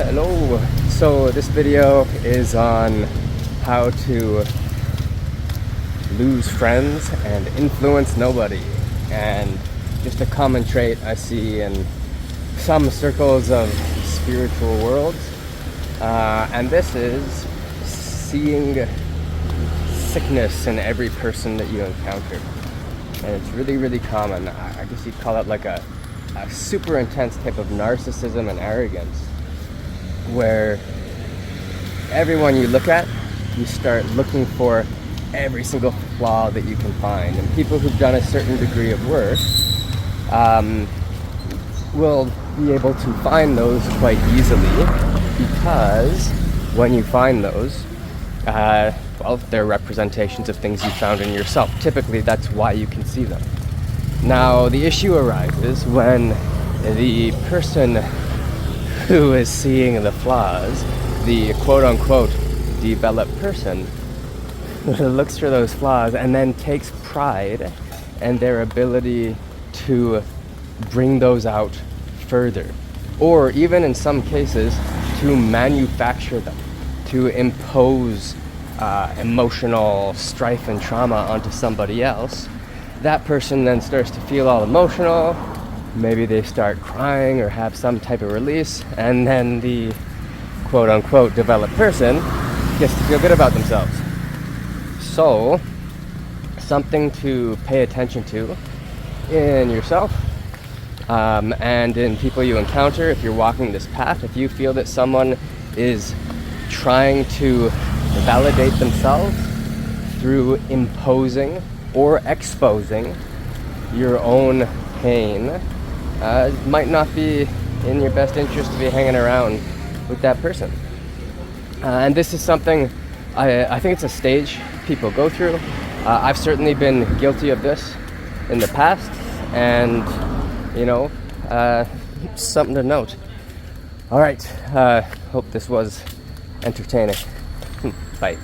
Hello. So this video is on how to lose friends and influence nobody, and just a common trait I see in some circles of spiritual worlds, and this is seeing sickness in every person that you encounter. And it's really common. I guess you'd call it like a super intense type of narcissism and arrogance, where everyone you look at, you start looking for every single flaw that you can find. And people who've done a certain degree of work will be able to find those quite easily, because when you find those, well, they're representations of things you found in yourself. Typically, that's why you can see them. Now, the issue arises when the person who is seeing the flaws, the quote-unquote developed person, looks for those flaws and then takes pride in their ability to bring those out further, or even in some cases to manufacture them, to impose emotional strife and trauma onto somebody else. That person then starts to feel all emotional. Maybe they start crying or have some type of release, and then the quote-unquote developed person gets to feel good about themselves. So, something to pay attention to in yourself and in people you encounter. If you're walking this path, if you feel that someone is trying to validate themselves through imposing or exposing your own pain, it might not be in your best interest to be hanging around with that person. And this is something, I think it's a stage people go through. I've certainly been guilty of this in the past, and something to note. All right, hope this was entertaining. Bye.